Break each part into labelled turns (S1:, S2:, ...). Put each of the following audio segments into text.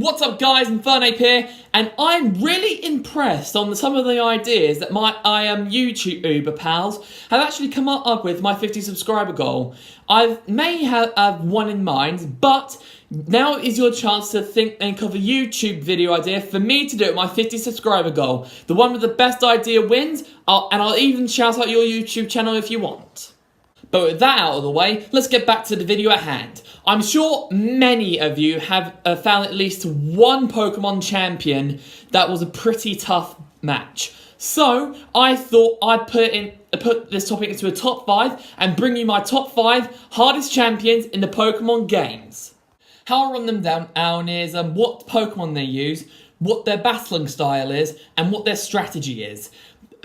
S1: What's up guys, Infernape here, and I'm really impressed on some of the ideas that my YouTuber pals have actually come up with my 50 subscriber goal. I may have one in mind, but now is your chance to think of a YouTube video idea for me to do at my 50 subscriber goal. The one with the best idea wins, and I'll even shout out your YouTube channel if you want. But with that out of the way, let's get back to the video at hand. I'm sure many of you have found at least one Pokemon champion that was a pretty tough match. So, I thought I'd put this topic into a top 5 and bring you my top 5 hardest champions in the Pokemon games. How I run them down is what Pokemon they use, what their battling style is, and what their strategy is.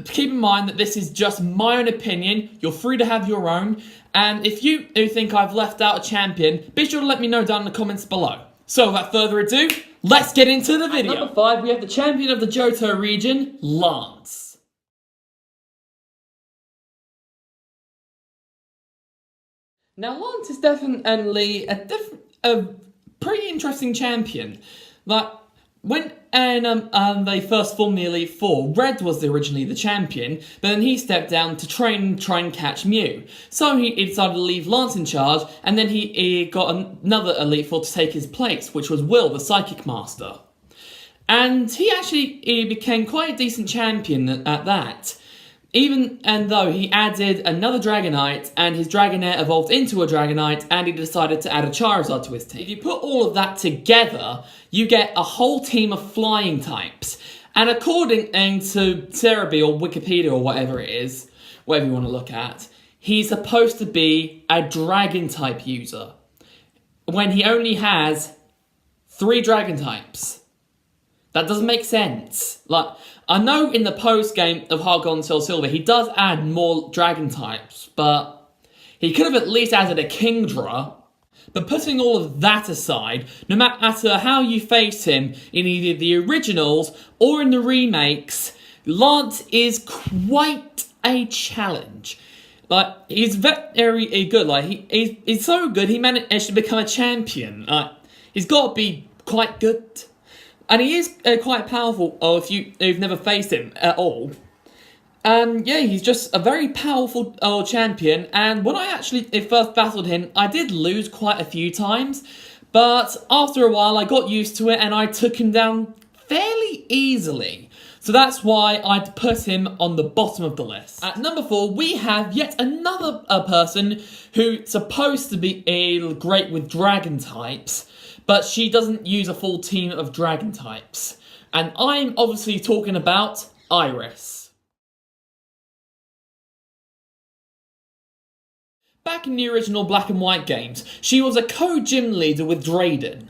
S1: Keep in mind that this is just my own opinion, you're free to have your own, and if you think I've left out a champion, be sure to let me know down in the comments below. So without further ado, let's get into the video. At number 5, we have the champion of the Johto region, Lance. Now Lance is definitely a pretty interesting champion. Like, when they first formed the Elite Four, Red was originally the champion, but then he stepped down to try and catch Mew. So he decided to leave Lance in charge, and then he got another Elite Four to take his place, which was Will, the Psychic Master. And he became quite a decent champion at that. And though he added another Dragonite, and his Dragonair evolved into a Dragonite, and he decided to add a Charizard to his team. If you put all of that together, you get a whole team of flying types. And according to Cerebi or Wikipedia or whatever it is, whatever you want to look at, he's supposed to be a Dragon type user, when he only has 3 Dragon types. That doesn't make sense. Like, I know in the post-game of Heart Gold and Soul Silver, he does add more Dragon types, but he could have at least added a Kingdra. But putting all of that aside, no matter how you face him in either the originals or in the remakes, Lance is quite a challenge. Like, he's very good. Like, he's so good, he managed to become a champion. He's got to be quite good. And he is quite powerful, if you've never faced him at all. Yeah, he's just a very powerful champion, and when I actually first battled him, I did lose quite a few times, but after a while I got used to it and I took him down fairly easily. So that's why I'd put him on the bottom of the list. At number 4, we have yet another person who's supposed to be great with Dragon types, but she doesn't use a full team of Dragon types. And I'm obviously talking about Iris. Back in the original Black and White games, she was a co-gym leader with Drayden.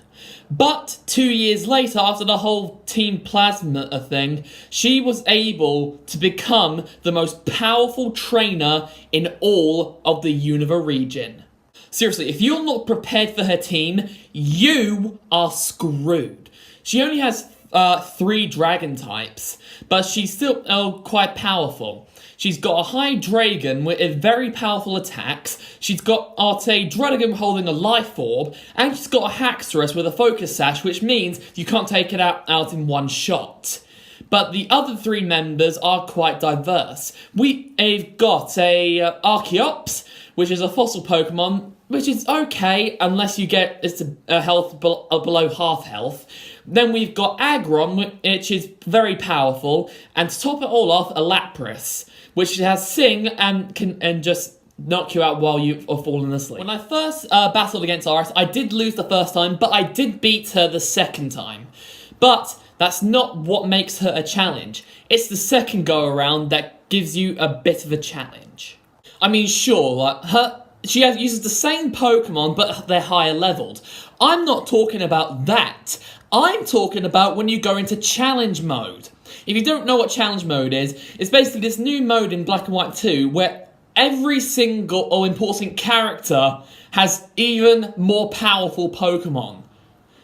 S1: But 2 years later, after the whole Team Plasma thing, she was able to become the most powerful trainer in all of the Unova region. Seriously, if you're not prepared for her team, you are screwed. She only has 3 Dragon types, but she's still quite powerful. She's got a High Dragon with very powerful attacks, she's got Arte Druddigon holding a Life Orb, and she's got a Haxorus with a Focus Sash, which means you can't take it out in one shot. But the other 3 members are quite diverse. We've got a Archeops, which is a fossil Pokemon, which is okay unless you get a health below half health. Then we've got Aggron, which is very powerful, and to top it all off, a Lapras, which has Sing and can just knock you out while you are falling asleep. When I first battled against Iris, I did lose the first time, but I did beat her the second time. But that's not what makes her a challenge. It's the second go around that gives you a bit of a challenge. I mean, sure, like she uses the same Pokemon, but they're higher leveled. I'm not talking about that. I'm talking about when you go into challenge mode. If you don't know what challenge mode is, it's basically this new mode in Black and White 2 where every single important character has even more powerful Pokemon.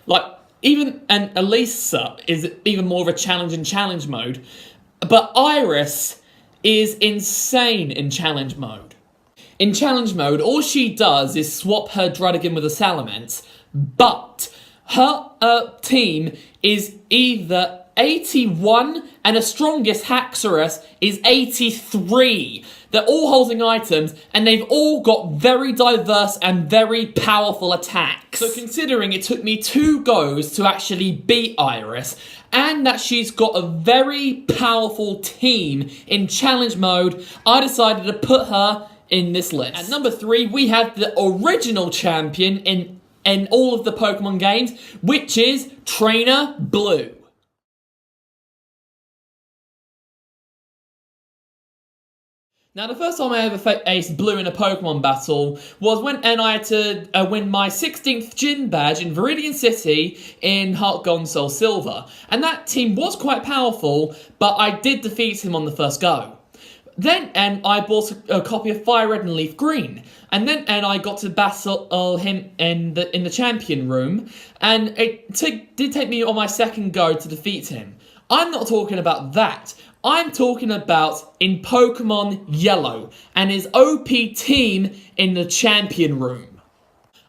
S1: Like, and Elisa is even more of a challenge in challenge mode. But Iris is insane in challenge mode. In challenge mode, all she does is swap her Druddigon with a Salamence, but Her team is either 81 and the strongest Haxorus is 83. They're all holding items and they've all got very diverse and very powerful attacks. So considering it took me 2 goes to actually beat Iris and that she's got a very powerful team in challenge mode, I decided to put her in this list. At number 3, we have the original champion in all of the Pokemon games, which is Trainer Blue. Now, the first time I ever faced Blue in a Pokemon battle was when I had to win my 16th Gym badge in Viridian City in Heart Gold and Soul Silver. And that team was quite powerful, but I did defeat him on the first go. Then I bought a copy of Fire Red and Leaf Green, and then I got to battle him in the champion room, and it did take me on my second go to defeat him. I'm not talking about that. I'm talking about in Pokemon Yellow and his OP team in the champion room.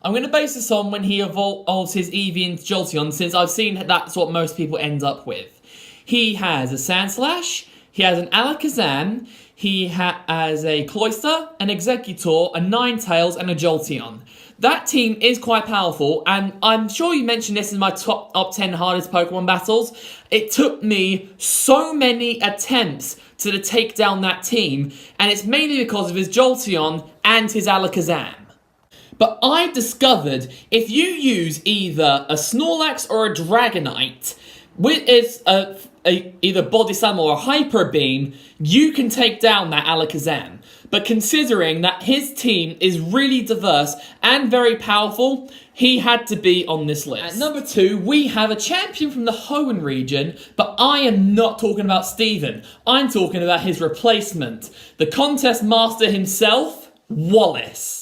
S1: I'm going to base this on when he evolves his Eevee into Jolteon, since I've seen that's what most people end up with. He has a Sandslash, he has an Alakazam, he has a Cloyster, an Exeggutor, a Ninetales, and a Jolteon. That team is quite powerful, and I'm sure you mentioned this in my top 10 hardest Pokemon battles. It took me so many attempts to take down that team, and it's mainly because of his Jolteon and his Alakazam. But I discovered if you use either a Snorlax or a Dragonite, with either Body Slam or a Hyper Beam, you can take down that Alakazam. But considering that his team is really diverse and very powerful, he had to be on this list. At number 2, we have a champion from the Hoenn region, but I am not talking about Steven. I'm talking about his replacement, the contest master himself, Wallace.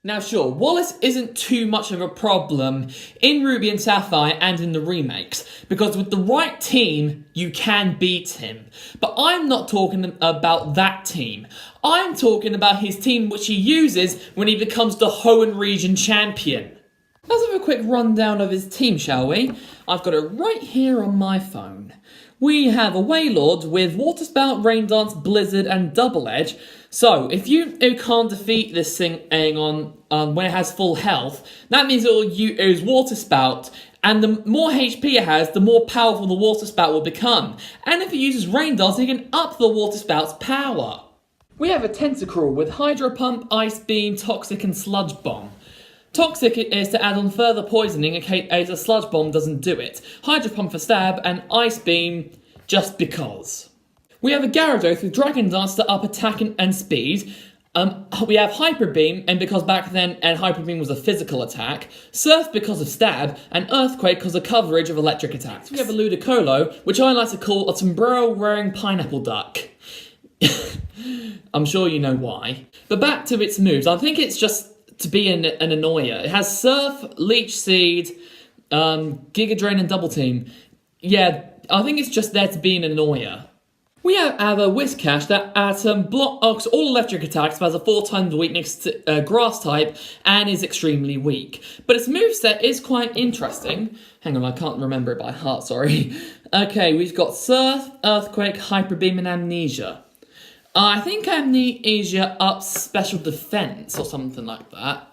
S1: Now sure, Wallace isn't too much of a problem in Ruby and Sapphire and in the remakes, because with the right team, you can beat him. But I'm not talking about that team. I'm talking about his team which he uses when he becomes the Hoenn region champion. Let's have a quick rundown of his team, shall we? I've got it right here on my phone. We have a Wailord with Water Spout, Rain Dance, Blizzard, and Double Edge. So, if you can't defeat this thing when it has full health, that means it will use Water Spout, and the more HP it has, the more powerful the Water Spout will become. And if it uses Rain Dance, it can up the Water Spout's power. We have a Tentacruel with Hydro Pump, Ice Beam, Toxic, and Sludge Bomb. Toxic is to add on further poisoning in case a Sludge Bomb doesn't do it. Hydro Pump for stab, and Ice Beam just because. We have a Gyarados with Dragon Dance to up attack and speed. We have Hyper Beam, and because back then Hyper Beam was a physical attack. Surf because of stab, and Earthquake because of coverage of electric attacks. We have a Ludicolo, which I like to call a sombrero-wearing pineapple duck. I'm sure you know why. But back to its moves, I think it's just to be an annoyer. It has Surf, Leech Seed, Giga Drain, and Double Team. Yeah, I think it's just there to be an annoyer. We have a Whiscash that blocks all electric attacks, but has a 4 times weakness to Grass type, and is extremely weak. But its moveset is quite interesting. Hang on, I can't remember it by heart, sorry. Okay, we've got Surf, Earthquake, Hyper Beam, and Amnesia. I think Amnesia ups special defense or something like that.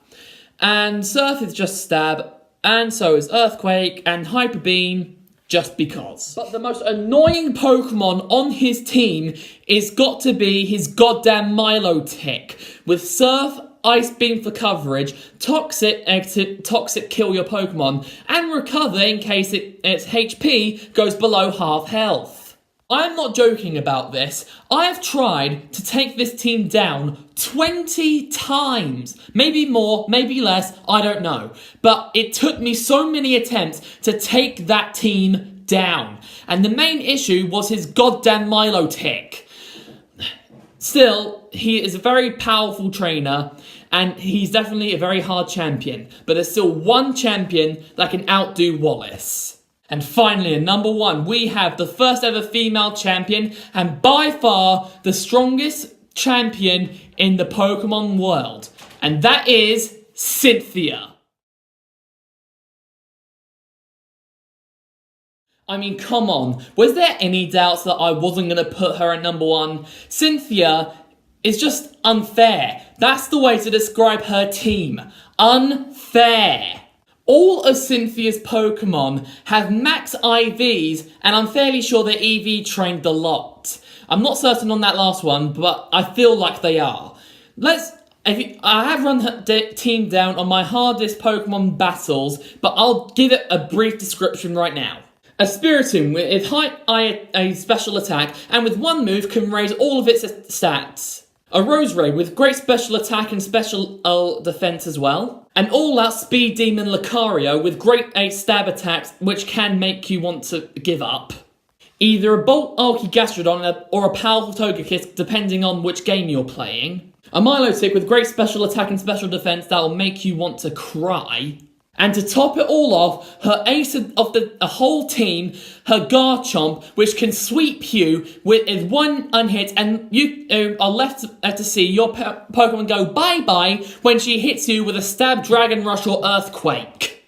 S1: And Surf is just stab, and so is Earthquake, and Hyper Beam just because. But the most annoying Pokemon on his team is got to be his goddamn Milotic. With Surf, Ice Beam for coverage, Toxic kill your Pokemon, and Recover in case its HP goes below half health. I'm not joking about this. I have tried to take this team down 20 times. Maybe more, maybe less, I don't know. But it took me so many attempts to take that team down. And the main issue was his goddamn Milotic. Still, he is a very powerful trainer, and he's definitely a very hard champion. But there's still one champion that can outdo Wallace. And finally, at number 1, we have the first ever female champion, and by far the strongest champion in the Pokemon world. and that is Cynthia. I mean, come on, was there any doubts that I wasn't going to put her at number 1? Cynthia is just unfair. That's the way to describe her team. Unfair. All of Cynthia's Pokemon have max IVs, and I'm fairly sure they're EV trained a lot. I'm not certain on that last one, but I feel like they are. I have run her team down on my hardest Pokemon battles, but I'll give it a brief description right now. A Spiritomb with a special attack, and with one move can raise all of its stats. A Roserade with great special attack and special defense as well. An all-out Speed Demon Lucario with great stab attacks which can make you want to give up. Either a Bolt Alki Gastrodon or a powerful Togekiss depending on which game you're playing. A Milotic with great special attack and special defense that will make you want to cry. And to top it all off, her ace of the whole team, her Garchomp, which can sweep you with one unhit, and you are left to see your Pokemon go bye-bye when she hits you with a Stab, Dragon Rush, or Earthquake.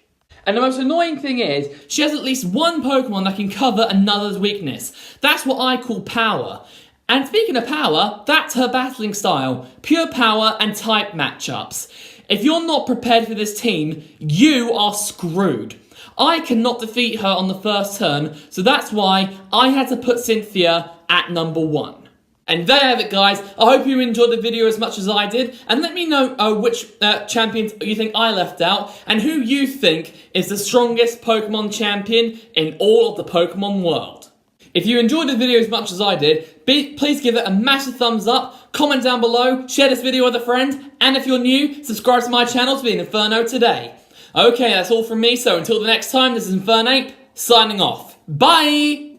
S1: And the most annoying thing is, she has at least one Pokemon that can cover another's weakness. That's what I call power. And speaking of power, that's her battling style. Pure power and type matchups. If you're not prepared for this team, you are screwed. I cannot defeat her on the first turn, so that's why I had to put Cynthia at number 1. And there you have it, guys. I hope you enjoyed the video as much as I did, and let me know which champions you think I left out, and who you think is the strongest Pokemon champion in all of the Pokemon world. If you enjoyed the video as much as I did, please give it a massive thumbs up, comment down below, share this video with a friend, and if you're new, subscribe to my channel to be an Inferno today. Okay, that's all from me, so until the next time, this is Infernape, signing off. Bye!